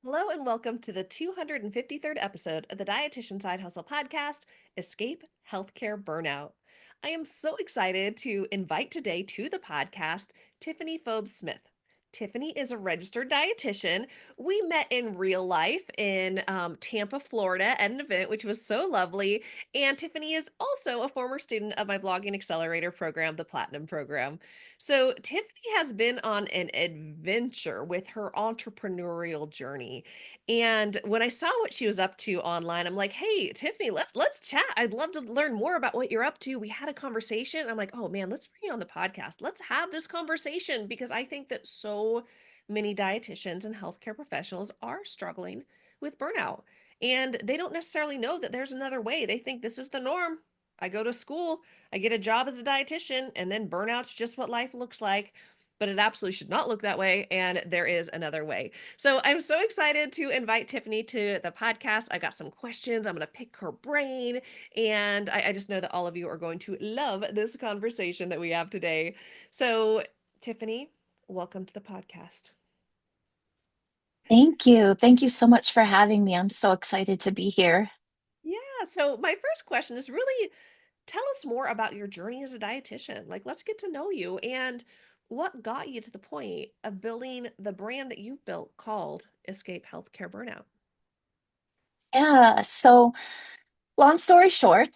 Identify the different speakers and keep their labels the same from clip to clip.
Speaker 1: Hello and welcome to the 253rd episode of the Dietitian Side Hustle podcast, Escape Healthcare Burnout. I am so excited to invite today to the podcast Tiffany Fobes Smith. Tiffany is a registered dietitian. We met in real life in Tampa, Florida at an event, which was so lovely. And Tiffany is also a former student of my blogging accelerator program, the Platinum Program. So, Tiffany has been on an adventure with her entrepreneurial journey. And when I saw what she was up to online, I'm like, "Hey, Tiffany, let's chat. I'd love to learn more about what you're up to." We had a conversation. I'm like, "Oh man, let's bring you on the podcast. Let's have this conversation because I think that so many dietitians and healthcare professionals are struggling with burnout. And they don't necessarily know that there's another way. They think this is the norm. I go to school, I get a job as a dietitian, and then burnout's just what life looks like. But it absolutely should not look that way, and there is another way. So I'm so excited to invite Tiffany to the podcast. I got some questions. I'm going to pick her brain, and I just know that all of you are going to love this conversation that we have today. So, Tiffany, welcome to the podcast.
Speaker 2: Thank you. Thank you so much for having me. I'm so excited to be here.
Speaker 1: Yeah, so my first question is really tell us more about your journey as a dietitian. Like, let's get to know you and what got you to the point of building the brand that you've built called Escape Healthcare Burnout.
Speaker 2: Yeah, so long story short,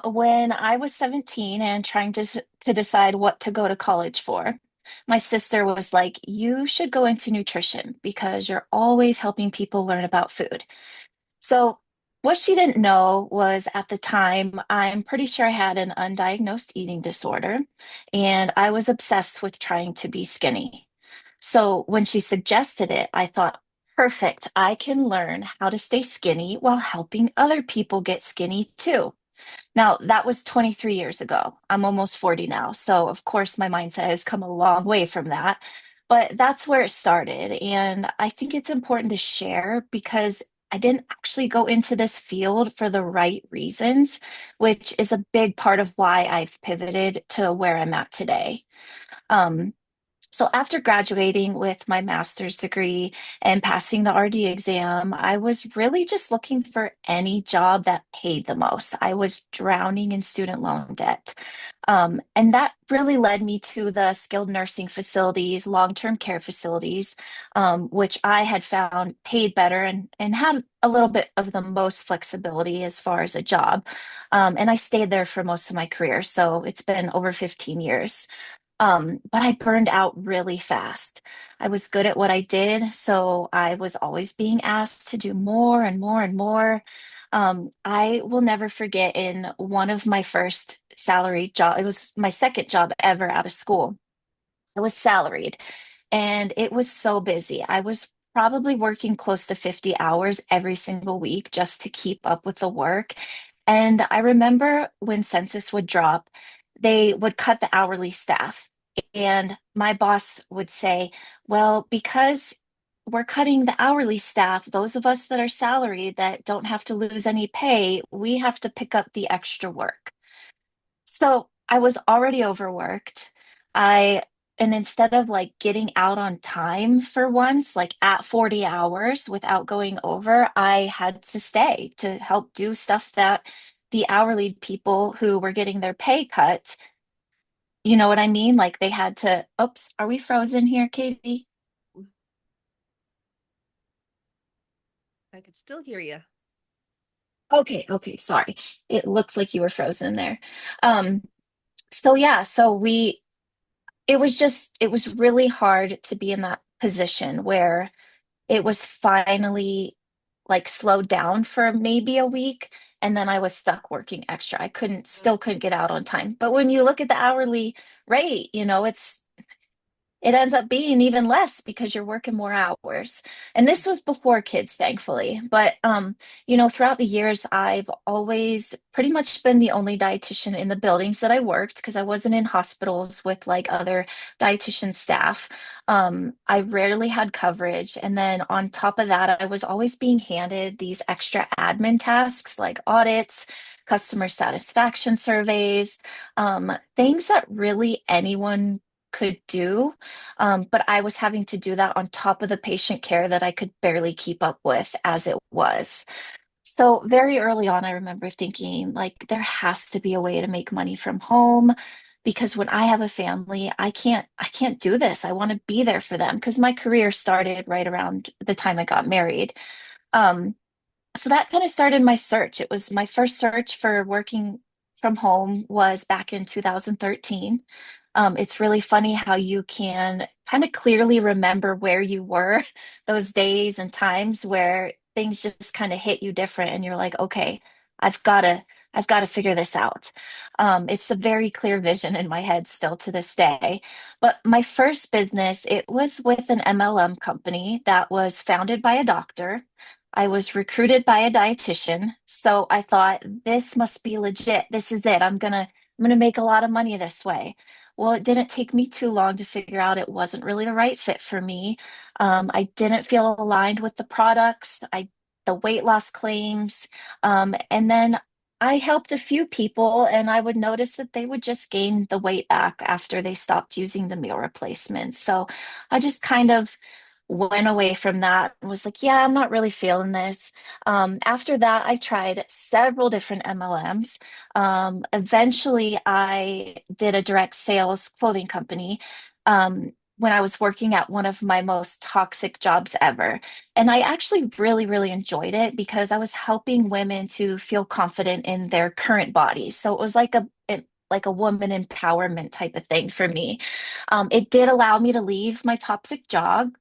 Speaker 2: when I was 17 and trying to decide what to go to college for, my sister was like, "You should go into nutrition because you're always helping people learn about food." So, what she didn't know was at the time, I'm pretty sure I had an undiagnosed eating disorder, and I was obsessed with trying to be skinny. So, when she suggested it, I thought, perfect, I can learn how to stay skinny while helping other people get skinny too. Now, that was 23 years ago. I'm almost 40 now. So, of course, my mindset has come a long way from that. But that's where it started. And I think it's important to share because I didn't actually go into this field for the right reasons, which is a big part of why I've pivoted to where I'm at today. Um, so after graduating with my master's degree and passing the RD exam, I was really just looking for any job that paid the most. I was drowning in student loan debt. And that really led me to the skilled nursing facilities, long-term care facilities, which I had found paid better and had a little bit of the most flexibility as far as a job. And I stayed there for most of my career. So it's been over 15 years. But I burned out really fast. I was good at what I did, so I was always being asked to do more and more and more. I will never forget in one of my first salary job, it was my second job ever out of school. I was salaried and it was so busy. I was probably working close to 50 hours every single week just to keep up with the work. And I remember when census would drop, they would cut the hourly staff. And my boss would say, well, because we're cutting the hourly staff, those of us that are salaried that don't have to lose any pay, we have to pick up the extra work. So I was already overworked. I, and instead of like getting out on time for once, like at 40 hours without going over, I had to stay to help do stuff that the hourly people who were getting their pay cut, you know what I mean? Like they had to, oops, are we frozen here, Katie?
Speaker 1: I could still hear you.
Speaker 2: Okay, sorry. It looks like you were frozen there. Um, so yeah, so we it was really hard to be in that position where it was finally like slowed down for maybe a week and then I was stuck working extra. I still couldn't get out on time. But when you look at the hourly rate, it ends up being even less because you're working more hours. And this was before kids, thankfully. But throughout the years, I've always pretty much been the only dietitian in the buildings that I worked because I wasn't in hospitals with like other dietitian staff. I rarely had coverage. And then on top of that, I was always being handed these extra admin tasks like audits, customer satisfaction surveys, things that really anyone could do. But I was having to do that on top of the patient care that I could barely keep up with as it was. So very early on, I remember thinking like there has to be a way to make money from home because when I have a family, I can't do this. I want to be there for them because my career started right around the time I got married. Um, so that kind of started my search. It was my first search for working from home was back in 2013. It's really funny how you can kind of clearly remember where you were those days and times where things just kind of hit you different and you're like, okay, I've got to I've got to figure this out. It's a very clear vision in my head still to this day. But my first business, it was with an MLM company that was founded by a doctor. I was recruited by a dietitian, so I thought this must be legit. This is it. I'm gonna make a lot of money this way. Well, it didn't take me too long to figure out it wasn't really the right fit for me. I didn't feel aligned with the products, the weight loss claims, and then I helped a few people, and I would notice that they would just gain the weight back after they stopped using the meal replacements. So I just kind of went away from that and was like, yeah, I'm not really feeling this. After that, I tried several different MLMs. Eventually, I did a direct sales clothing company when I was working at one of my most toxic jobs ever. And I actually really, really enjoyed it because I was helping women to feel confident in their current bodies. So it was like a woman empowerment type of thing for me. It did allow me to leave my toxic job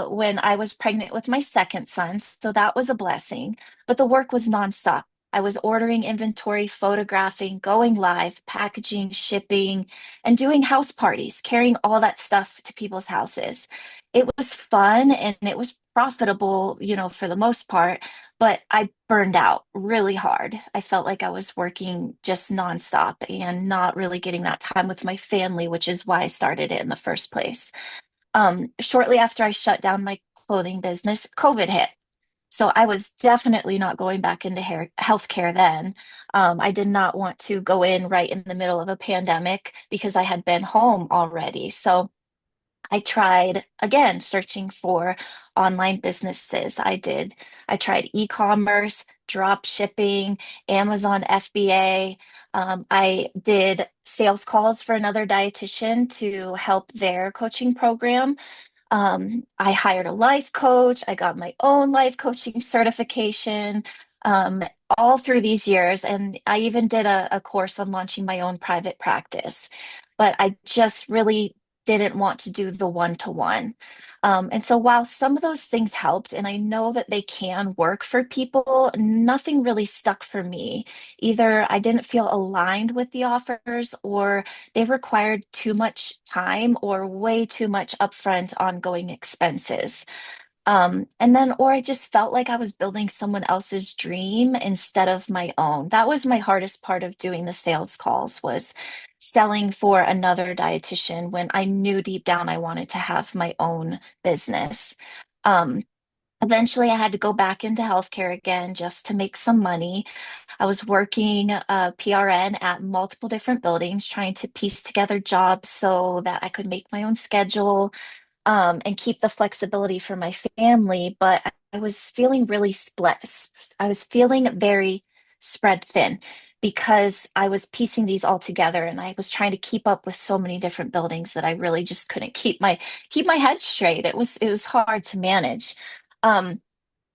Speaker 2: when I was pregnant with my second son. So that was a blessing. But the work was nonstop. I was ordering inventory, photographing, going live, packaging, shipping, and doing house parties, carrying all that stuff to people's houses. It was fun and it was profitable, for the most part, but I burned out really hard. I felt like I was working just nonstop and not really getting that time with my family, which is why I started it in the first place. Shortly after I shut down my clothing business, COVID hit. So I was definitely not going back into healthcare then. I did not want to go in right in the middle of a pandemic because I had been home already. So I tried again searching for online businesses. I tried e-commerce, drop shipping, Amazon FBA. I did sales calls for another dietitian to help their coaching program. I hired a life coach. I got my own life coaching certification, um, all through these years. And I even did a course on launching my own private practice. But I just really didn't want to do the one-to-one. And so while some of those things helped, and I know that they can work for people, nothing really stuck for me. Either I didn't feel aligned with the offers or they required too much time or way too much upfront ongoing expenses. Or I just felt like I was building someone else's dream instead of my own. That was my hardest part of doing the sales calls was selling for another dietitian when I knew deep down I wanted to have my own business. Um, Eventually, I had to go back into healthcare again just to make some money. I was working PRN at multiple different buildings, trying to piece together jobs so that I could make my own schedule and keep the flexibility for my family. But I was feeling really split. I was feeling very spread thin because I was piecing these all together and I was trying to keep up with so many different buildings that I really just couldn't keep my head straight. It was hard to manage. Um,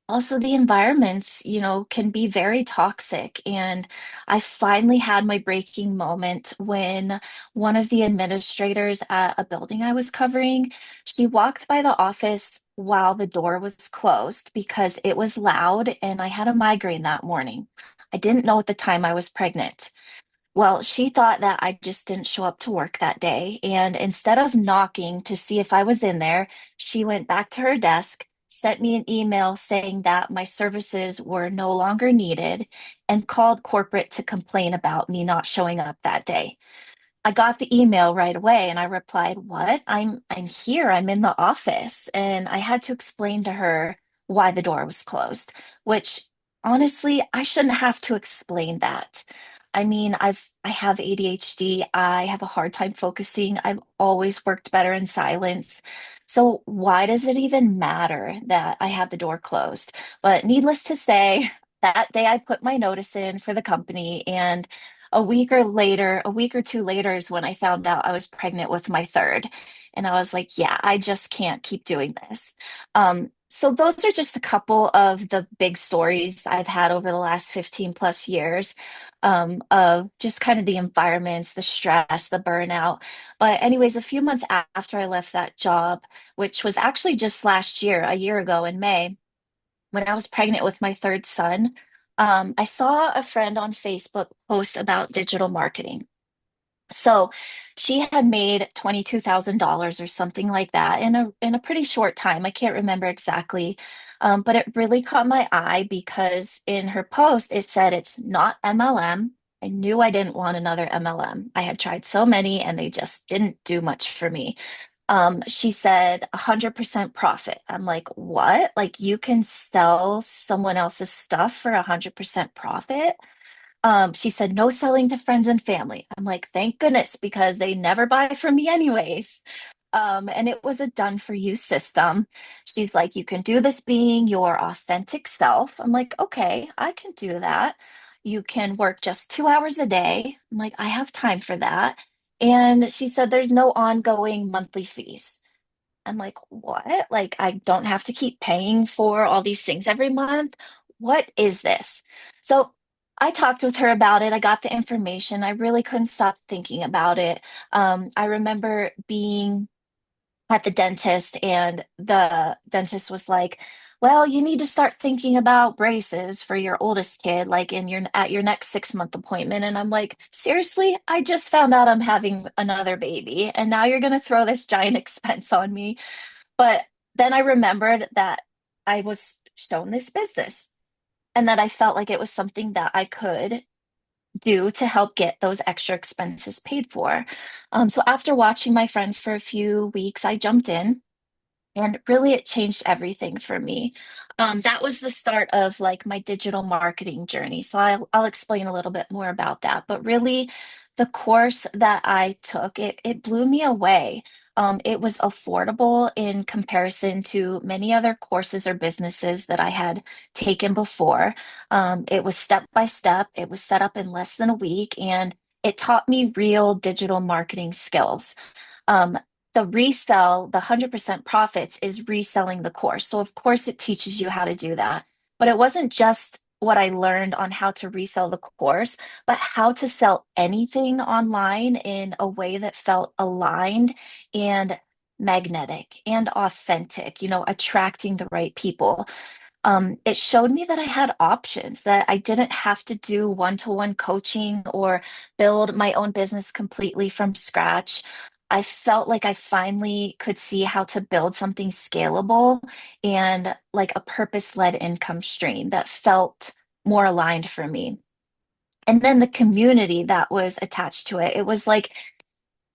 Speaker 2: Also, the environments, can be very toxic. And I finally had my breaking moment when one of the administrators at a building I was covering, she walked by the office while the door was closed because it was loud and I had a migraine that morning. I didn't know at the time I was pregnant. Well, she thought that I just didn't show up to work that day. And instead of knocking to see if I was in there, she went back to her desk, sent me an email saying that my services were no longer needed, and called corporate to complain about me not showing up that day. I got the email right away and I replied, "What? I'm here. I'm in the office." And I had to explain to her why the door was closed, which honestly, I shouldn't have to explain that. I mean, I have ADHD. I have a hard time focusing. I've always worked better in silence. So why does it even matter that I had the door closed? But needless to say, that day I put my notice in for the company, and a week or two later is when I found out I was pregnant with my third. And I was like, yeah, I just can't keep doing this. So those are just a couple of the big stories I've had over the last 15 plus years, of just kind of the environments, the stress, the burnout. But anyways, a few months after I left that job, which was actually just last year, a year ago in May, when I was pregnant with my third son, I saw a friend on Facebook post about digital marketing. So she had made $22,000 or something like that in a pretty short time. I can't remember exactly. But it really caught my eye because in her post it said it's not MLM. I knew I didn't want another MLM. I had tried so many and they just didn't do much for me. She said 100% profit. I'm like, what? Like you can sell someone else's stuff for 100% profit? She said, no selling to friends and family. I'm like, thank goodness, because they never buy from me anyways. And it was a done for you system. She's like, you can do this being your authentic self. I'm like, okay, I can do that. You can work just 2 hours a day. I'm like, I have time for that. And she said, there's no ongoing monthly fees. I'm like, what? Like, I don't have to keep paying for all these things every month. What is this? So I talked with her about it. I got the information. I really couldn't stop thinking about it. I remember being at the dentist, and the dentist was like, well, you need to start thinking about braces for your oldest kid, like in your at your next 6 month appointment. And I'm like, seriously, I just found out I'm having another baby, and now you're gonna throw this giant expense on me. But then I remembered that I was shown this business and that I felt like it was something that I could do to help get those extra expenses paid for. So after watching my friend for a few weeks, I jumped in, and really, it changed everything for me. That was the start of like my digital marketing journey. So I'll explain a little bit more about that. But really, the course that I took, it blew me away. It was affordable in comparison to many other courses or businesses that I had taken before. It was step by step. It was set up in less than a week, and it taught me real digital marketing skills. Um, the resell, the 100% profits is reselling the course. So, of course, it teaches you how to do that. But it wasn't just what I learned on how to resell the course, but how to sell anything online in a way that felt aligned and magnetic and authentic, attracting the right people. It showed me that I had options, that I didn't have to do one-to-one coaching or build my own business completely from scratch. I felt like I finally could see how to build something scalable and like a purpose-led income stream that felt more aligned for me. And then the community that was attached to it, it was like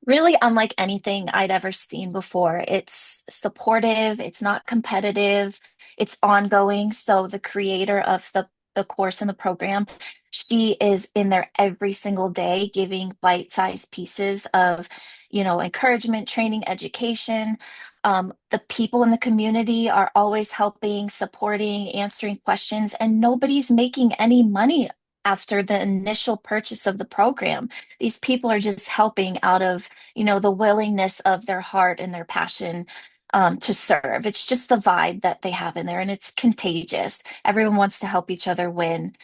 Speaker 2: really unlike anything I'd ever seen before. It's supportive, it's not competitive, it's ongoing. So the creator of the course and the program, she is in there every single day giving bite-sized pieces of, encouragement, training, education. The people in the community are always helping, supporting, answering questions, and nobody's making any money after the initial purchase of the program. These people are just helping out of the willingness of their heart and their passion, to serve. It's just the vibe that they have in there, and it's contagious. Everyone wants to help each other win,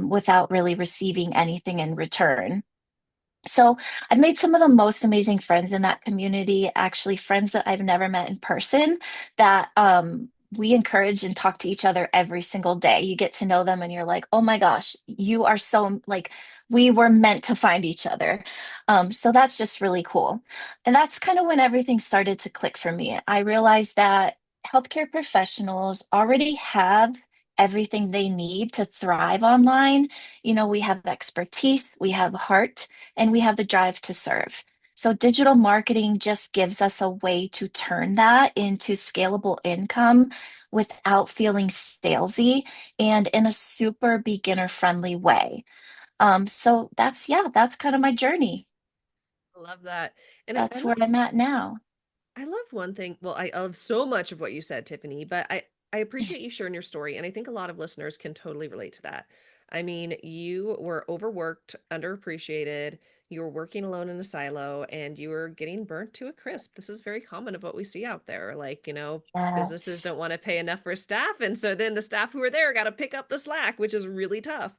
Speaker 2: without really receiving anything in return. So I've made some of the most amazing friends in that community, actually friends that I've never met in person, that we encourage and talk to each other every single day. You get to know them and you're like, oh my gosh, you are so like we were meant to find each other. So that's just really cool. And that's kind of when everything started to click for me. I realized that healthcare professionals already have everything they need to thrive online. We have expertise, we have heart, and we have the drive to serve. So digital marketing just gives us a way to turn that into scalable income without feeling salesy and in a super beginner friendly way. So that's kind of my journey.
Speaker 1: I love that. And I
Speaker 2: That's
Speaker 1: love
Speaker 2: where I'm at now.
Speaker 1: I love one thing. Well, I love so much of what you said, Tiffany, but I appreciate you sharing your story, and I think a lot of listeners can totally relate to that. I mean, you were overworked, underappreciated, you were working alone in a silo, and you were getting burnt to a crisp. This is very common of what we see out there. Like, businesses
Speaker 2: Yes.
Speaker 1: don't want to pay enough for staff, and so then the staff who are there got to pick up the slack, which is really tough.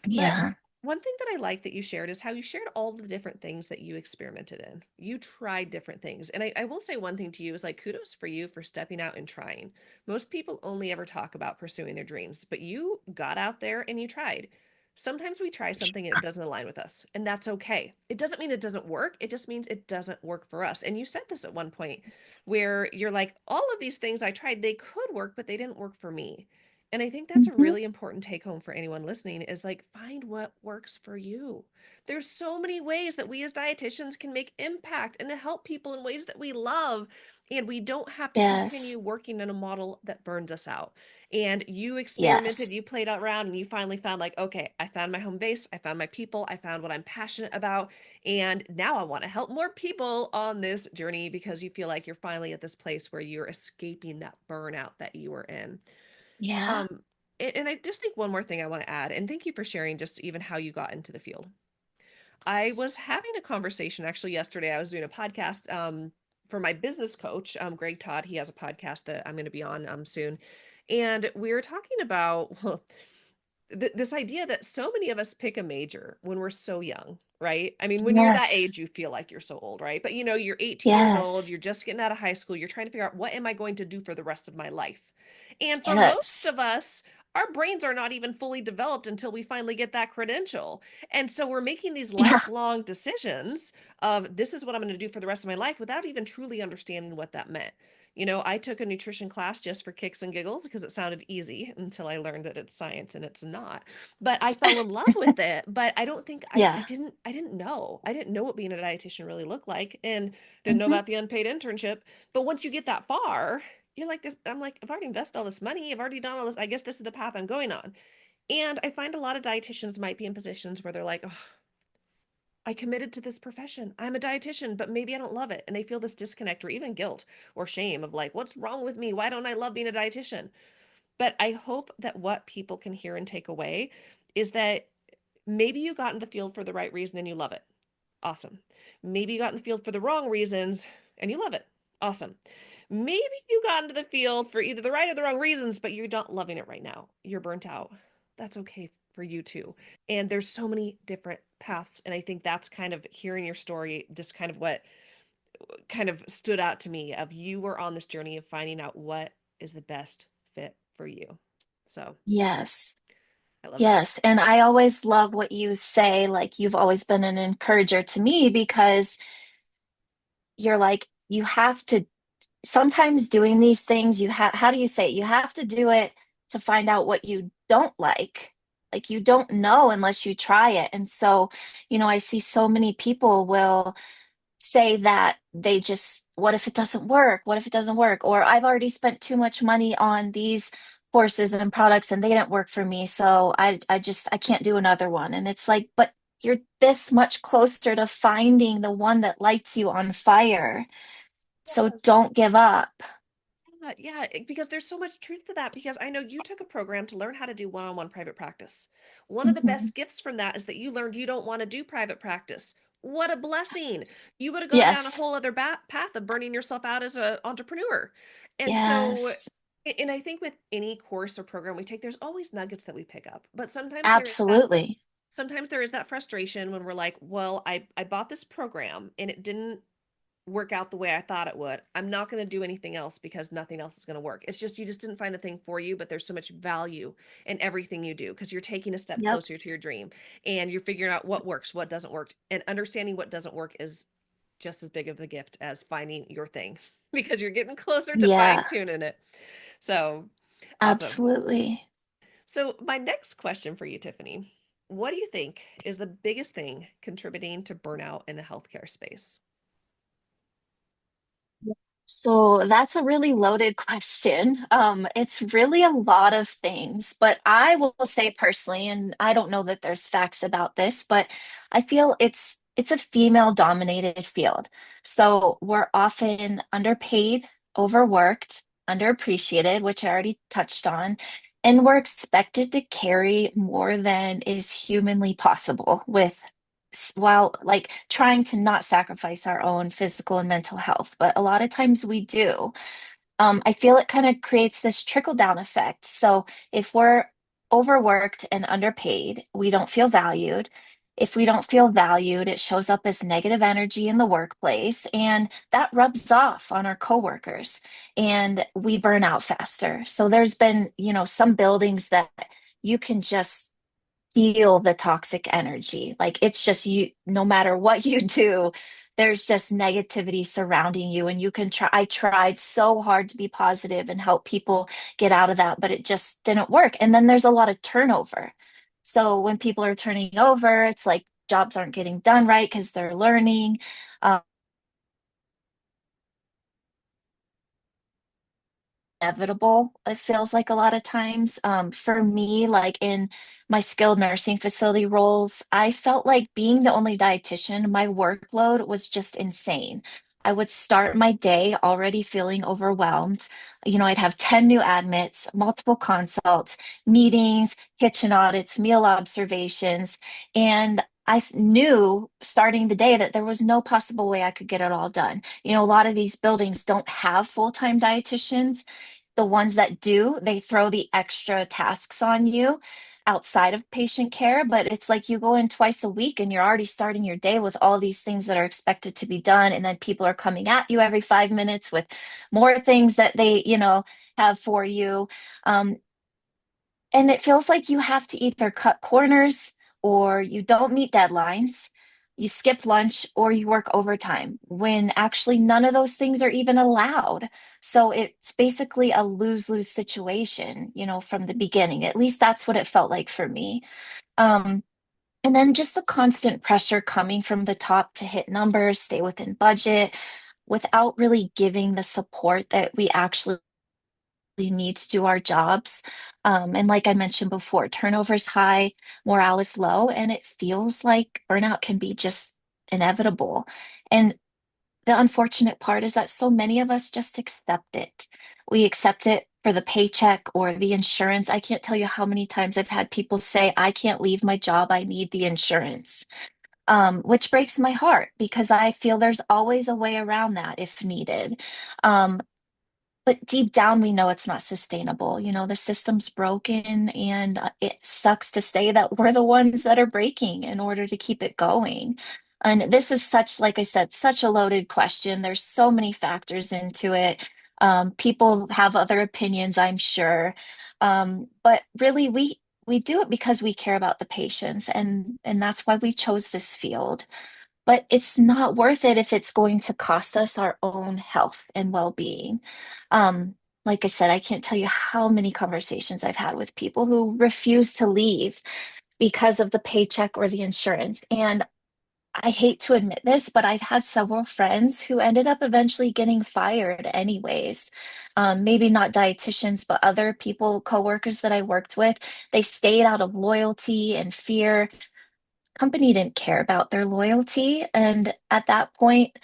Speaker 1: But
Speaker 2: Yeah.
Speaker 1: one thing that I like that you shared is how you shared all the different things that you experimented in. You tried different things. And I will say one thing to you is like kudos for you for stepping out and trying. Most people only ever talk about pursuing their dreams, but you got out there and you tried. Sometimes we try something and it doesn't align with us, and that's okay. It doesn't mean it doesn't work, it just means it doesn't work for us. And you said this at one point where you're like, all of these things I tried, they could work, but they didn't work for me. And I think that's a
Speaker 2: Hmm.
Speaker 1: really important take home for anyone listening is like find what works for you. There's so many ways that we as dietitians can make impact and to help people in ways that we love. And we don't have to continue
Speaker 2: Yes.
Speaker 1: working in a model that burns us out. And you experimented,
Speaker 2: Yes.
Speaker 1: you played out around, and you finally found like, okay, I found my home base, I found my people, I found what I'm passionate about. And now I want to help more people on this journey because you feel like you're finally at this place where you're escaping that burnout that you were in.
Speaker 2: Yeah.
Speaker 1: Um, and I just think one more thing I want to add, and thank you for sharing just even how you got into the field. I was having a conversation actually yesterday. I was doing a podcast for my business coach, Greg Todd. He has a podcast that I'm going to be on soon. And we were talking about, well, this idea that so many of us pick a major when we're so young, right? I mean, when you're that
Speaker 2: Yes.
Speaker 1: age, you feel like you're so old, right? But you're 18 years old,
Speaker 2: Yes.
Speaker 1: you're just getting out of high school, you're trying to figure out what am I going to do for the rest of my life? And for most
Speaker 2: Yes.
Speaker 1: of us, our brains are not even fully developed until we finally get that credential. And so we're making these
Speaker 2: Yeah.
Speaker 1: lifelong decisions of this is what I'm going to do for the rest of my life without even truly understanding what that meant. I took a nutrition class just for kicks and giggles because it sounded easy until I learned that it's science and it's not. But I fell in love with it. But I don't think I
Speaker 2: Yeah.
Speaker 1: didn't I didn't know. I didn't know what being a dietitian really looked like and didn't know
Speaker 2: Hmm.
Speaker 1: about the unpaid internship. But once you get that far, you're like this. I'm like, I've already invested all this money. I've already done all this. I guess this is the path I'm going on. And I find a lot of dietitians might be in positions where they're like, oh, I committed to this profession. I'm a dietitian, but maybe I don't love it. And they feel this disconnect or even guilt or shame of like, what's wrong with me? Why don't I love being a dietitian? But I hope that what people can hear and take away is that maybe you got in the field for the right reason and you love it. Awesome. Maybe you got in the field for the wrong reasons and you love it. Awesome. Maybe you got into the field for either the right or the wrong reasons, but you're not loving it right now. You're burnt out. That's okay for you too. And there's so many different paths. And I think that's kind of hearing your story, just kind of what kind of stood out to me of you were on this journey of finding out what is the best fit for you. So
Speaker 2: Yes.
Speaker 1: I love that.
Speaker 2: Yes. And I always love what you say. Like, you've always been an encourager to me because you're like, you have to sometimes doing these things, how do you say it? You have to do it to find out what you don't like. Like, you don't know unless you try it. And so, I see so many people will say that they just, what if it doesn't work? What if it doesn't work? Or I've already spent too much money on these courses and products and they didn't work for me. So I can't do another one. And it's like, but you're this much closer to finding the one that lights you on fire. So
Speaker 1: Yes.
Speaker 2: don't give up.
Speaker 1: Yeah, because there's so much truth to that. Because I know you took a program to learn how to do one on one private practice. One of the
Speaker 2: Mhm.
Speaker 1: best gifts from that is that you learned you don't want to do private practice. What a blessing. You would have gone down a
Speaker 2: Yes.
Speaker 1: whole other path of burning yourself out as an entrepreneur. And so,
Speaker 2: Yes.
Speaker 1: and I think with any course or program we take, there's always nuggets that we pick up. But
Speaker 2: Absolutely.
Speaker 1: sometimes there is that frustration when we're like, well, I bought this program and it didn't work out the way I thought it would. I'm not going to do anything else because nothing else is going to work. It's just you just didn't find the thing for you, but there's so much value in everything you do because you're taking a step
Speaker 2: Yep.
Speaker 1: closer to your dream and you're figuring out what works, what doesn't work. And understanding what doesn't work is just as big of a gift as finding your thing because you're getting closer to fine
Speaker 2: Yeah.
Speaker 1: tuning it. So awesome.
Speaker 2: Absolutely.
Speaker 1: So, my next question for you, Tiffany, what do you think is the biggest thing contributing to burnout in the healthcare space?
Speaker 2: So that's a really loaded question. It's really a lot of things, but I will say personally, and I don't know that there's facts about this, but I feel it's a female dominated field. So we're often underpaid, overworked, underappreciated, which I already touched on, and we're expected to carry more than is humanly possible with while like trying to not sacrifice our own physical and mental health, but a lot of times we do. I feel it kind of creates this trickle down effect. So if we're overworked and underpaid, we don't feel valued. If we don't feel valued, it shows up as negative energy in the workplace, and that rubs off on our coworkers, and we burn out faster. So there's been, some buildings that you can just feel the toxic energy. Like it's just you, no matter what you do, there's just negativity surrounding you. And you can try, I tried so hard to be positive and help people get out of that, but it just didn't work. And then there's a lot of turnover. So when people are turning over, it's like jobs aren't getting done right because they're learning. Um, Inevitable, it feels like a lot of times. For me, like in my skilled nursing facility roles, I felt like being the only dietitian, my workload was just insane. I would start my day already feeling overwhelmed. I'd have 10 new admits, multiple consults, meetings, kitchen audits, meal observations, and knew starting the day that there was no possible way I could get it all done. A lot of these buildings don't have full-time dietitians. The ones that do, they throw the extra tasks on you outside of patient care, but it's like you go in twice a week and you're already starting your day with all these things that are expected to be done. And then people are coming at you every 5 minutes with more things that they, have for you. Um, and it feels like you have to either cut corners or you don't meet deadlines, you skip lunch, or you work overtime when actually none of those things are even allowed. So it's basically a lose-lose situation, from the beginning. At least that's what it felt like for me. Um, and then just the constant pressure coming from the top to hit numbers, stay within budget, without really giving the support that we actually need to do our jobs. And like I mentioned before, turnover is high, morale is low, and it feels like burnout can be just inevitable. And the unfortunate part is that so many of us just accept it. We accept it for the paycheck or the insurance. I can't tell you how many times I've had people say, I can't leave my job, I need the insurance. Which breaks my heart because I feel there's always a way around that if needed. Um, but deep down, we know it's not sustainable. The system's broken, and it sucks to say that we're the ones that are breaking in order to keep it going. And this is such, like I said, such a loaded question. There's so many factors into it. People have other opinions, I'm sure. But really, we do it because we care about the patients, and that's why we chose this field. But it's not worth it if it's going to cost us our own health and well-being. Um, like I said, I can't tell you how many conversations I've had with people who refuse to leave because of the paycheck or the insurance. And I hate to admit this, but I've had several friends who ended up eventually getting fired anyways. Maybe not dietitians, but other people, coworkers that I worked with, they stayed out of loyalty and fear. Company didn't care about their loyalty. And at that point,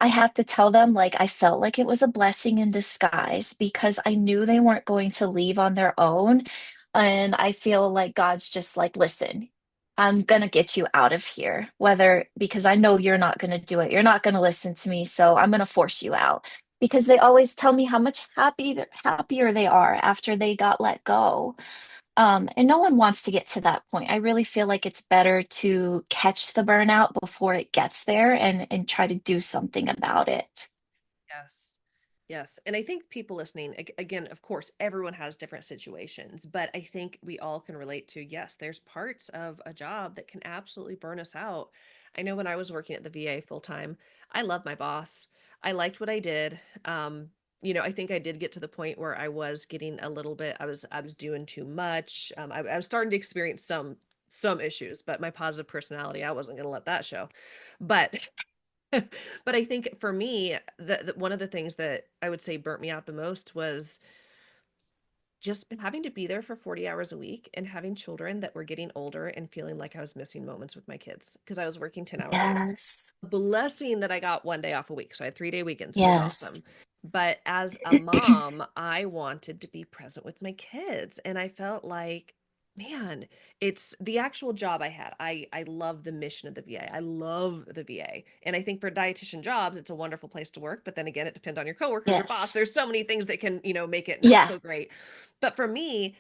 Speaker 2: I have to tell them, like, I felt like it was a blessing in disguise because I knew they weren't going to leave on their own. And I feel like God's just like, listen, I'm gonna get you out of here, whether because I know you're not gonna do it. You're not gonna listen to me, so I'm gonna force you out. Because they always tell me how much happier they are after they got let go. And no one wants to get to that point. I really feel like it's better to catch the burnout before it gets there and try to do something about it.
Speaker 1: Yes. Yes. And I think people listening, again, of course, everyone has different situations, but I think we all can relate to yes, there's parts of a job that can absolutely burn us out. I know when I was working at the VA full time, I loved my boss. I liked what I did. I think I did get to the point where I was getting a little bit, I was doing too much. I was starting to experience some issues, but my positive personality, I wasn't going to let that show. But But I think for me, one of the things that I would say burnt me out the most was just having to be there for 40 hours a week and having children that were getting older and feeling like I was missing moments with my kids because I was working 10-hour days.
Speaker 2: Yes.
Speaker 1: Blessing that I got 1 day off a week. So I had 3-day weekends. It was
Speaker 2: Yes.
Speaker 1: awesome. But as a mom, I wanted to be present with my kids. And I felt like, man, it's the actual job I had. I love the mission of the VA. I love the VA. And I think for dietitian jobs, it's a wonderful place to work. But then again, it depends on your coworkers, your boss.
Speaker 2: Yes.
Speaker 1: There's so many things that can, make it not
Speaker 2: Yeah.
Speaker 1: so great. But for me,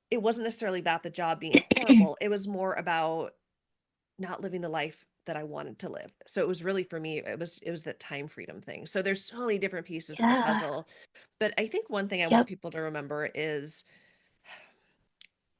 Speaker 1: it wasn't necessarily about the job being horrible. It was more about not living the life that I wanted to live. So it was really for me, it was that time freedom thing. So there's so many different pieces to the
Speaker 2: Yeah.
Speaker 1: puzzle. But I think one thing I want
Speaker 2: Yep.
Speaker 1: people to remember is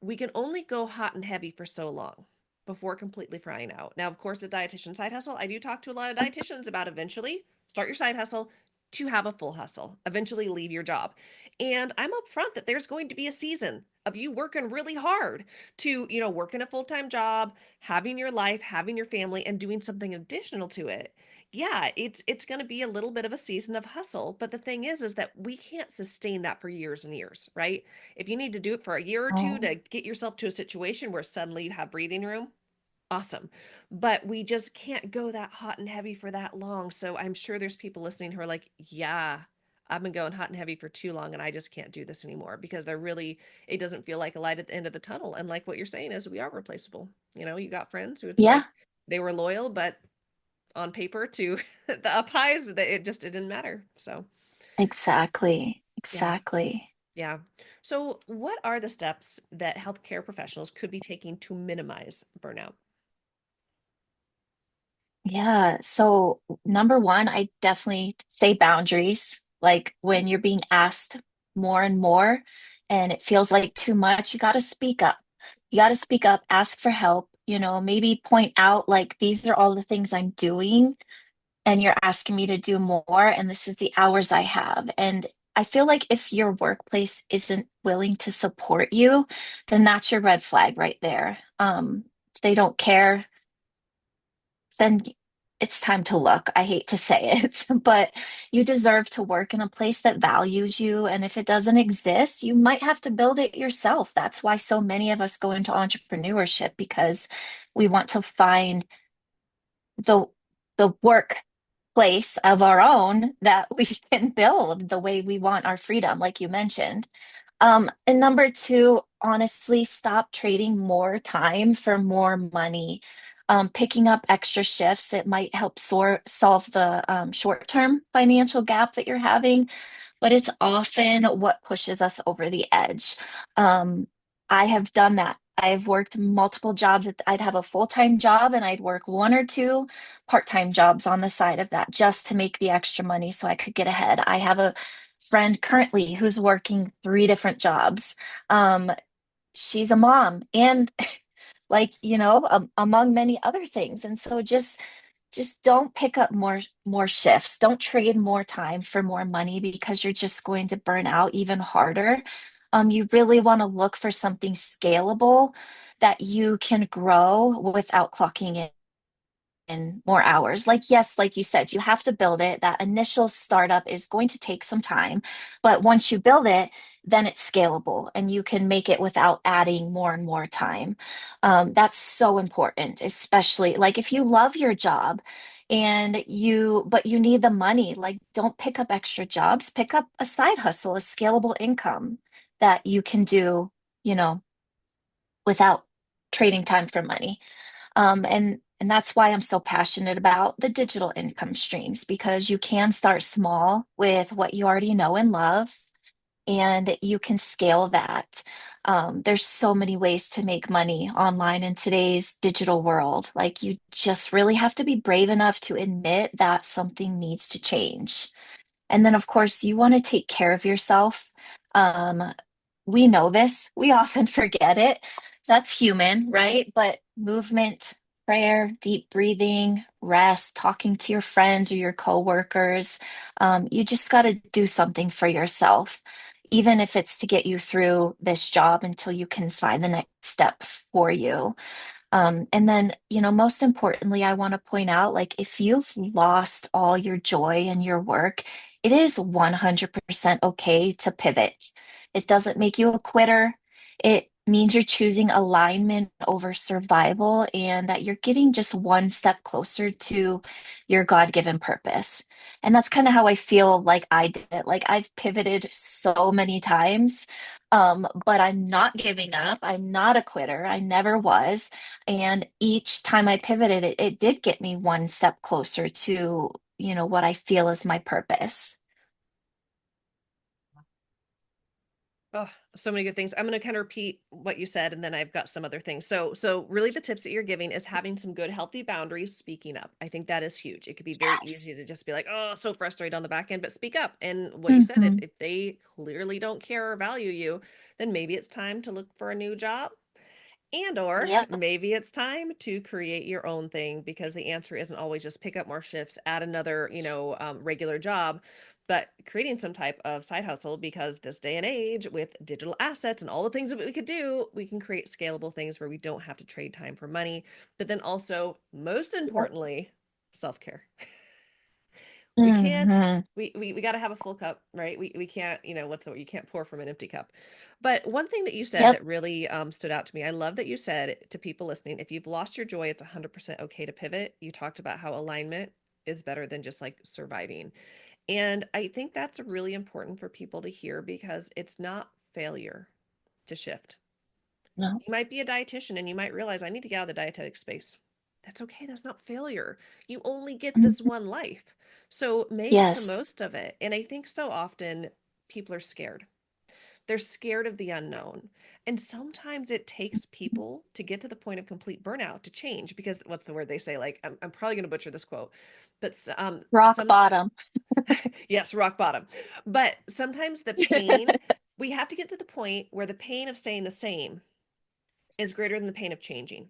Speaker 1: we can only go hot and heavy for so long before completely frying out. Now, of course, the dietitian side hustle, I do talk to a lot of dietitians about eventually start your side hustle to have a full hustle, eventually leave your job. And I'm upfront that there's going to be a season of you working really hard to, working a full-time job, having your life, having your family, and doing something additional to it. Yeah, it's going to be a little bit of a season of hustle, but the thing is that we can't sustain that for years and years, right? If you need to do it for a year or two
Speaker 2: Oh,
Speaker 1: to get yourself to a situation where suddenly you have breathing room, awesome. But we just can't go that hot and heavy for that long. So I'm sure there's people listening who are like, yeah, I've been going hot and heavy for too long and I just can't do this anymore because it doesn't feel like a light at the end of the tunnel. And like what you're saying is we are replaceable. You got friends who it's
Speaker 2: yeah.
Speaker 1: like they were loyal, but on paper to the up highs, it didn't matter. So
Speaker 2: Exactly.
Speaker 1: yeah.
Speaker 2: Exactly.
Speaker 1: Yeah. So, what are the steps that healthcare professionals could be taking to minimize burnout?
Speaker 2: Yeah. So, number one, I definitely say boundaries. Like
Speaker 1: Okay.
Speaker 2: when you're being asked more and more and it feels like too much, you got to speak up. You got to speak up, ask for help, maybe point out like these are all the things I'm doing and you're asking me to do more and this is the hours I have. And I feel like if your workplace isn't willing to support you, then that's your red flag right there. If they don't care, then it's time to look. I hate to say it, but you deserve to work in a place that values you. And if it doesn't exist, you might have to build it yourself. That's why so many of us go into entrepreneurship because we want to find the work place of our own that we can build the way we want our freedom, like you mentioned. And number two, honestly, stop trading more time for more money. Picking up extra shifts, it might help solve the short-term financial gap that you're having, but it's often what pushes us over the edge. Um, I have done that. I've worked multiple jobs. I'd have a full-time job and I'd work one or two part-time jobs on the side of that just to make the extra money so I could get ahead. I have a friend currently who's working three different jobs. Um, she's a mom and like, among many other things. And so just don't pick up more shifts. Don't trade more time for more money because you're just going to burn out even harder. You really want to look for something scalable that you can grow without clocking in more hours. Like, yes, like you said, you have to build it. That initial startup is going to take some time, but once you build it, then it's scalable and you can make it without adding more and more time. That's so important, especially like if you love your job but you need the money, like don't pick up extra jobs, pick up a side hustle, a scalable income that you can do, you know, without trading time for money. And that's why I'm so passionate about the digital income streams because you can start small with what you already know and love, and you can scale that. There's so many ways to make money online in today's digital world. Like you just really have to be brave enough to admit that something needs to change. And then, of course, you want to take care of yourself. Um, we know this, we often forget it. That's human, right? But movement, prayer, deep breathing, rest, talking to your friends or your coworkers, you just got to do something for yourself, even if it's to get you through this job until you can find the next step for you. And then, most importantly, I want to point out, like, if you've lost all your joy in your work, it is 100% okay to pivot. It doesn't make you a quitter. It means you're choosing alignment over survival and that you're getting just one step closer to your God-given purpose. And that's kind of how I feel like I did it. Like I've pivoted so many times, but I'm not giving up. I'm not a quitter. I never was. And each time I pivoted, it did get me one step closer to, what I feel is my purpose.
Speaker 1: Oh, so many good things. I'm going to kind of repeat what you said, and then I've got some other things. So really, the tips that you're giving is having some good, healthy boundaries. Speaking up, I think that is huge. It could be very
Speaker 2: Yes.
Speaker 1: easy to just be like, "Oh, so frustrated on the back end," but speak up. And what you said, if
Speaker 2: Hmm.
Speaker 1: if they clearly don't care or value you, then maybe it's time to look for a new job. And or
Speaker 2: Yep.
Speaker 1: maybe it's time to create your own thing because the answer isn't always just pick up more shifts, add another, regular job, but creating some type of side hustle because this day and age with digital assets and all the things that we could do, we can create scalable things where we don't have to trade time for money. But then also, most
Speaker 2: Yep.
Speaker 1: importantly, self-care. We can't
Speaker 2: Hmm.
Speaker 1: we got to have a full cup, right? We can't, what's the word? You can't pour from an empty cup. But one thing that you said
Speaker 2: Yep.
Speaker 1: that really stood out to me, I love that you said to people listening, if you've lost your joy, it's 100% okay to pivot. You talked about how alignment is better than just like surviving. And I think that's really important for people to hear because it's not failure to shift.
Speaker 2: No.
Speaker 1: You might be a dietitian and you might realize I need to get out of the dietetic space. That's okay. That's not failure. You only get this
Speaker 2: Mhm.
Speaker 1: one life. So make the
Speaker 2: Yes.
Speaker 1: most of it. And I think so often people are scared. They're scared of the unknown. And sometimes it takes people to get to the point of complete burnout to change because what's the word they say? Like, I'm probably going to butcher this quote, but
Speaker 2: Rock
Speaker 1: some,
Speaker 2: bottom.
Speaker 1: yes, rock bottom. But sometimes the pain, we have to get to the point where the pain of staying the same is greater than the pain of changing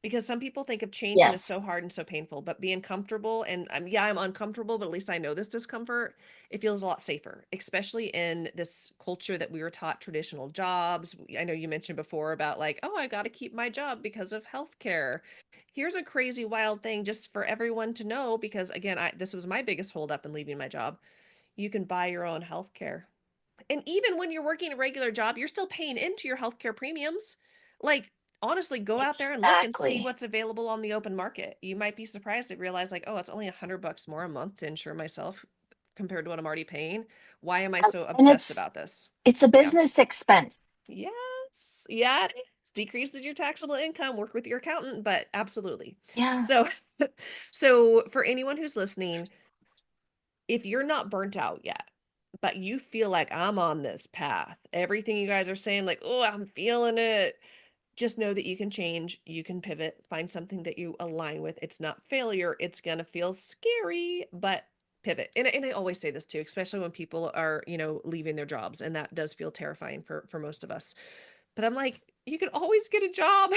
Speaker 1: because some people think of changing as so
Speaker 2: Yes.
Speaker 1: hard and so painful, but being comfortable and yeah, I'm uncomfortable, but at least I know this discomfort. It feels a lot safer, especially in this culture that we were taught traditional jobs. I know you mentioned before about like, oh, I got to keep my job because of healthcare. Here's a crazy wild thing just for everyone to know because again, this was my biggest holdup in leaving my job. You can buy your own healthcare. And even when you're working a regular job, you're still paying into your healthcare premiums. Like, honestly, go out there and look and see
Speaker 2: Exactly.
Speaker 1: what's available on the open market. You might be surprised to realize, like, oh, it's only $100 more a month to insure myself compared to what I'm already paying. Why am I so
Speaker 2: And
Speaker 1: obsessed
Speaker 2: it's
Speaker 1: about this?
Speaker 2: it's a
Speaker 1: Yeah.
Speaker 2: business expense.
Speaker 1: Yes. Yeah, it is. Decreases your taxable income. Work with your accountant, but absolutely.
Speaker 2: Yeah.
Speaker 1: So, so for anyone who's listening, if you're not burnt out yet, but you feel like I'm on this path, everything you guys are saying, like, oh, I'm feeling it, just know that you can change, you can pivot, find something that you align with. It's not failure, it's gonna feel scary, but pivot. And I always say this too, especially when people are, leaving their jobs, and that does feel terrifying for most of us. But I'm like, you can always get a job.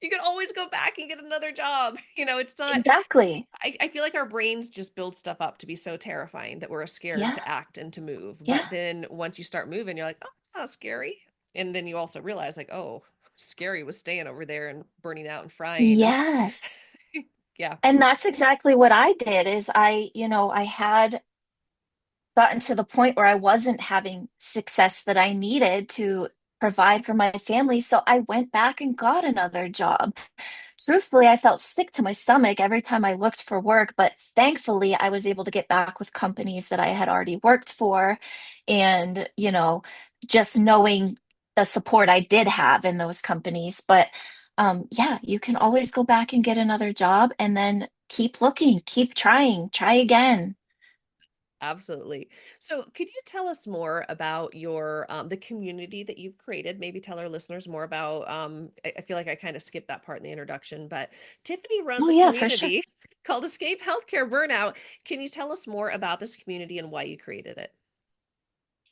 Speaker 1: You can always go back and get another job. It's not
Speaker 2: Exactly.
Speaker 1: I feel like our brains just build stuff up to be so terrifying that we're scared
Speaker 2: Yeah.
Speaker 1: to act and to move.
Speaker 2: Yeah.
Speaker 1: But then once you start moving, you're like, oh, it's not scary. And then you also realize, like, oh, scary was staying over there and burning out and frying. And
Speaker 2: Yes.
Speaker 1: yeah,
Speaker 2: And that's exactly what I did is I had gotten to the point where I wasn't having success that I needed to provide for my family. So I went back and got another job. Truthfully, I felt sick to my stomach every time I looked for work, but thankfully I was able to get back with companies that I had already worked for. And, just knowing the support I did have in those companies. But yeah, you can always go back and get another job and then keep looking, keep trying, try again.
Speaker 1: absolutely. So could you tell us more about your the community that you've created? Maybe tell our listeners more about I feel like I kind of skipped that part in the introduction, but Tiffany runs
Speaker 2: Oh,
Speaker 1: a
Speaker 2: yeah, for sure.
Speaker 1: community called Escape Healthcare Burnout. Can you tell us more about this community and why you created it?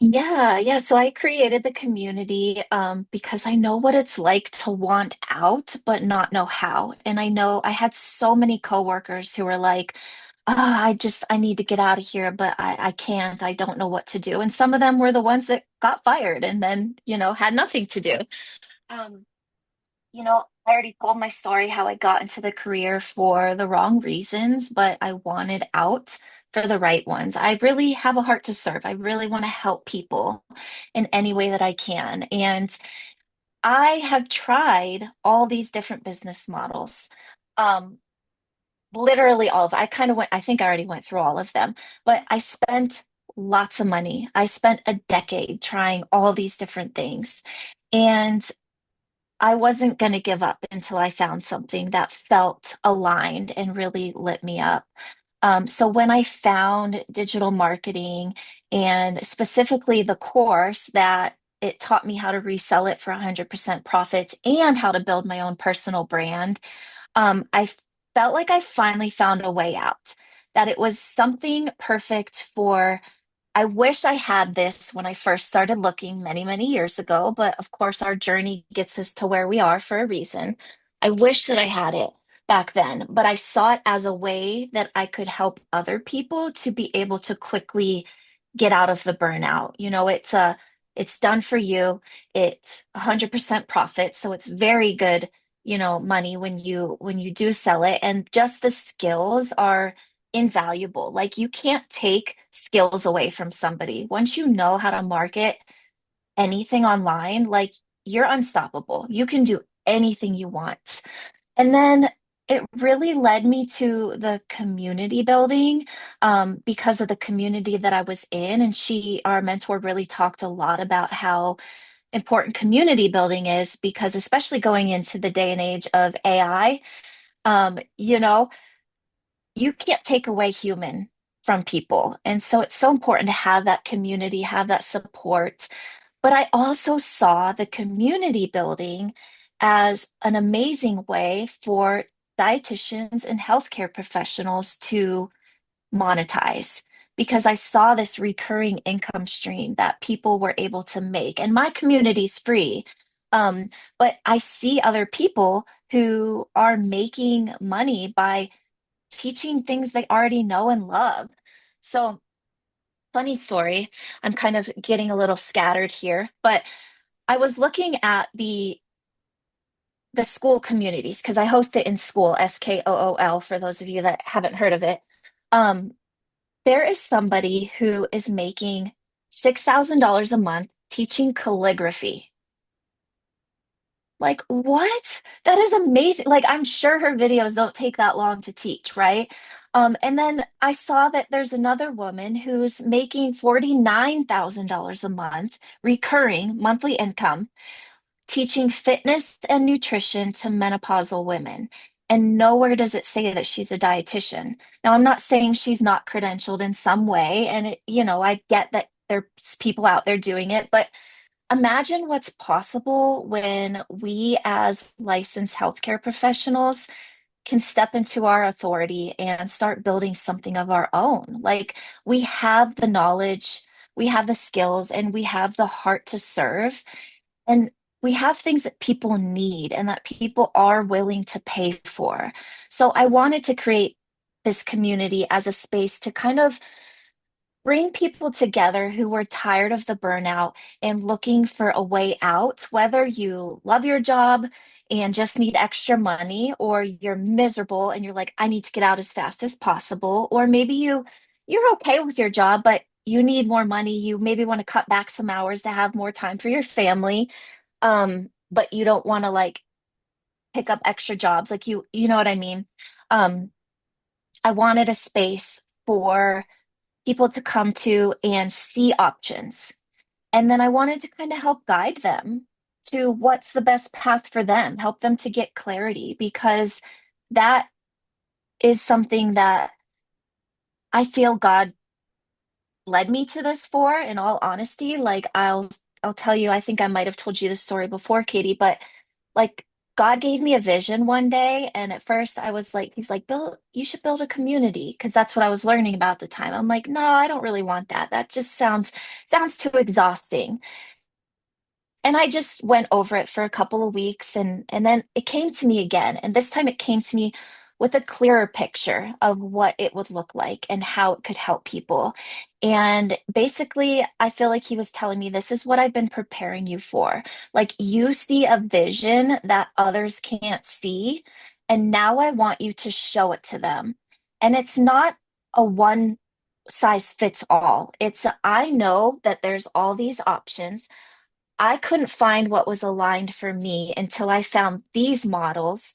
Speaker 2: Yeah, yeah. So I created the community because I know what it's like to want out, but not know how. And I know I had so many coworkers who were like, I need to get out of here, but I can't. I don't know what to do. And some of them were the ones that got fired and then, had nothing to do. Um, I already told my story how I got into the career for the wrong reasons, but I wanted out for the right ones. I really have a heart to serve. I really want to help people in any way that I can. And I have tried all these different business models. Um, Literally all of I kind of went, I think I already went through all of them, but I spent lots of money. I spent a decade trying all these different things. And I wasn't going to give up until I found something that felt aligned and really lit me up. So when I found digital marketing and specifically the course that it taught me how to resell it for 100% profits and how to build my own personal brand, I felt like I finally found a way out, that it was something perfect for. I wish I had this when I first started looking many, many years ago, but of course, our journey gets us to where we are for a reason. I wish that I had it back then, but I saw it as a way that I could help other people to be able to quickly get out of the burnout. It's done for you. It's 100% profit, so it's very good, money when you do sell it, and just the skills are invaluable. Like you can't take skills away from somebody. Once you know how to market anything online, like you're unstoppable. You can do anything you want. And then it really led me to the community building, because of the community that I was in. And our mentor, really talked a lot about how important community building is because, especially going into the day and age of AI, you know, you can't take away human from people. And so it's so important to have that community, have that support. But I also saw the community building as an amazing way for dietitians and healthcare professionals to monetize because I saw this recurring income stream that people were able to make. And my community's free. Um, but I see other people who are making money by teaching things they already know and love. So, funny story, I'm kind of getting a little scattered here, but I was looking at the school communities because I host it in school, SKOOL, for those of you that haven't heard of it. Um, there is somebody who is making $6,000 a month teaching calligraphy. Like, what? That is amazing. Like, I'm sure her videos don't take that long to teach, right? And then I saw that there's another woman who's making $49,000 a month, recurring monthly income, teaching fitness and nutrition to menopausal women. And nowhere does it say that she's a dietitian. Now, I'm not saying she's not credentialed in some way, and I get that there's people out there doing it, but imagine what's possible when we, as licensed healthcare professionals, can step into our authority and start building something of our own. Like we have the knowledge, we have the skills, and we have the heart to serve. And we have things that people need and that people are willing to pay for. So I wanted to create this community as a space to kind of bring people together who were tired of the burnout and looking for a way out, whether you love your job and just need extra money, or you're miserable and you're like, I need to get out as fast as possible, or maybe you're okay with your job, but you need more money. You maybe want to cut back some hours to have more time for your family. But you don't want to like pick up extra jobs. Like you know what I mean? Um, I wanted a space for people to come to and see options. And then I wanted to kind of help guide them to what's the best path for them, help them to get clarity, because that is something that I feel God led me to this for, in all honesty. Like I'll tell you, I think I might have told you this story before, Katie, but like God gave me a vision one day, and at first I was like, he's like, "Build, you should build a community," because that's what I was learning about at the time. I'm like, no, I don't really want that. That just sounds too exhausting. And I just went over it for a couple of weeks, and then it came to me again. And this time it came to me, with a clearer picture of what it would look like and how it could help people. And basically, I feel like he was telling me, this is what I've been preparing you for. Like, you see a vision that others can't see, and now I want you to show it to them. And it's not a one size fits all. I know that there's all these options. I couldn't find what was aligned for me until I found these models.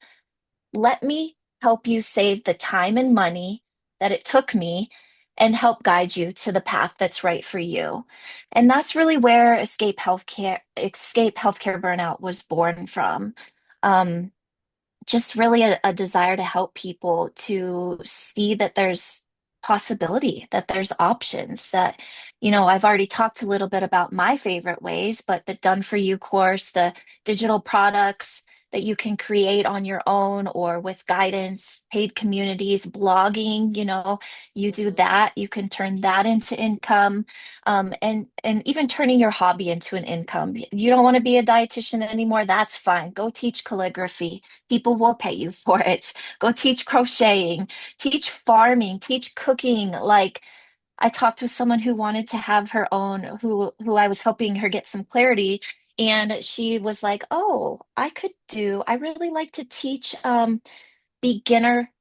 Speaker 2: Let me help you save the time and money that it took me and help guide you to the path that's right for you. And that's really where Escape Healthcare Burnout was born from. Um, just really a desire to help people to see that there's possibility, that there's options, that, I've already talked a little bit about my favorite ways, but the Done For You course, the digital products that you can create on your own or with guidance, paid communities, blogging, you do
Speaker 1: Mhm.
Speaker 2: that, you can turn that into income, and even turning your hobby into an income. You don't want to be a dietitian anymore, that's fine. Go teach calligraphy. People will pay you for it. Go teach crocheting, teach farming, teach cooking. Like, I talked to someone who wanted to have her own, who I was helping her get some clarity. And she was like, "Oh, I really like to teach beginner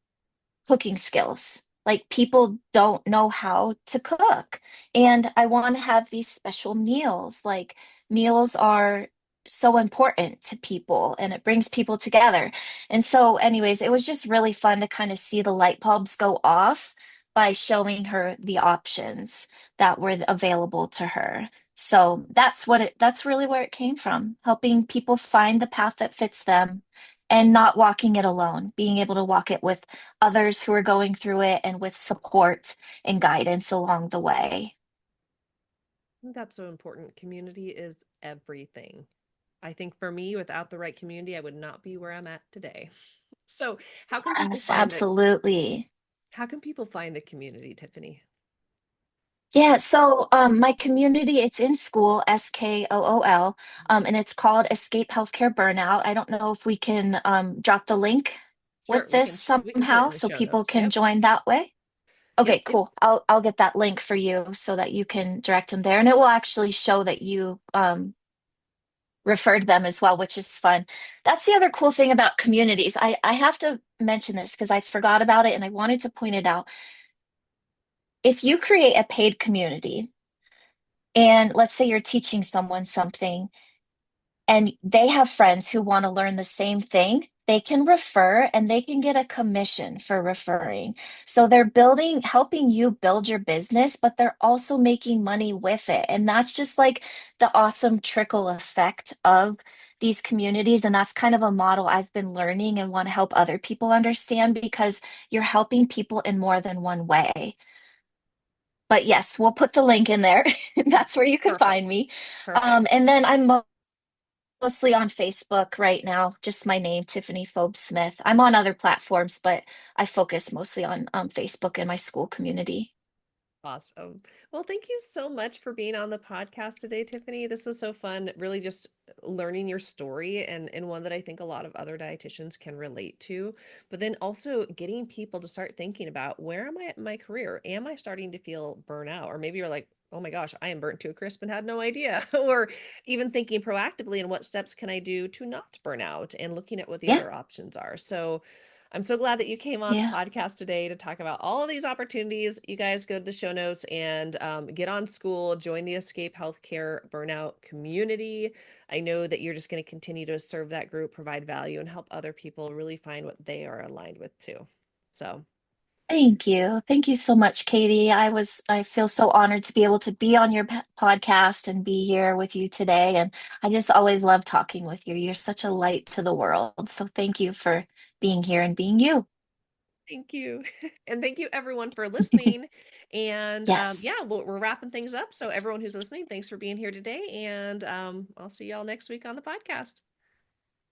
Speaker 2: cooking skills. Like, people don't know how to cook. And I want to have these special meals. Like, meals are so important to people and it brings people together." And so, anyways, it was just really fun to kind of see the light bulbs go off by showing her the options that were available to her. So that's really where it came from, helping people find the path that fits them and not walking it alone, being able to walk it with others who are going through it and with support and guidance along the way.
Speaker 1: I think that's so important. Community is everything. I think for me, without the right community, I would not be where I'm at today. So, how can people
Speaker 2: Yes,
Speaker 1: find the
Speaker 2: absolutely.
Speaker 1: how can people find the community, Tiffany?
Speaker 2: Yeah, so my community, it's in school, SKOOL, and it's called Escape Healthcare Burnout. I don't know if we can drop the link
Speaker 1: Sure,
Speaker 2: with this
Speaker 1: we can put it
Speaker 2: somehow
Speaker 1: in the
Speaker 2: so
Speaker 1: show
Speaker 2: people
Speaker 1: notes.
Speaker 2: can
Speaker 1: Yep.
Speaker 2: join that way.
Speaker 1: Yep,
Speaker 2: Okay,
Speaker 1: yep.
Speaker 2: cool. I'll get that link for you so that you can direct them there, and it will actually show that you referred them as well, which is fun. That's the other cool thing about communities. I have to mention this because I forgot about it and I wanted to point it out. If you create a paid community, and let's say you're teaching someone something, and they have friends who want to learn the same thing, they can refer and they can get a commission for referring. So they're helping you build your business, but they're also making money with it. And that's just like the awesome trickle effect of these communities. And that's kind of a model I've been learning and want to help other people understand because you're helping people in more than one way. But yes, we'll put the link in there. That's where you can find
Speaker 1: Perfect.
Speaker 2: me.
Speaker 1: Perfect.
Speaker 2: And then mostly on Facebook right now, just my name, Tiffany Fobes Smith. I'm on other platforms, but I focus mostly on Facebook and my school community.
Speaker 1: Awesome. Well, thank you so much for being on the podcast today, Tiffany. This was so fun, really just learning your story and one that I think a lot of other dietitians can relate to. But then also getting people to start thinking about, where am I at in my career? Am I starting to feel burnout? Or maybe you're like, oh my gosh, I am burnt to a crisp and had no idea. Or even thinking proactively, and what steps can I do to not burn out, and looking at what the
Speaker 2: Yeah,
Speaker 1: other options are. So I'm so glad that you came on the
Speaker 2: yeah.
Speaker 1: podcast today to talk about all of these opportunities. You guys go to the show notes and get on school, join the Escape Healthcare Burnout community. I know that you're just going to continue to serve that group, provide value, and help other people really find what they are aligned with too. So,
Speaker 2: Thank you. Thank you so much, Katie. I feel so honored to be able to be on your podcast and be here with you today. And I just always love talking with you. You're such a light to the world. So thank you for being here and being you.
Speaker 1: thank you. And thank you everyone for listening. And
Speaker 2: Yes.
Speaker 1: yeah, we're wrapping things up. So, everyone who's listening, thanks for being here today. And I'll see y'all next week on the podcast.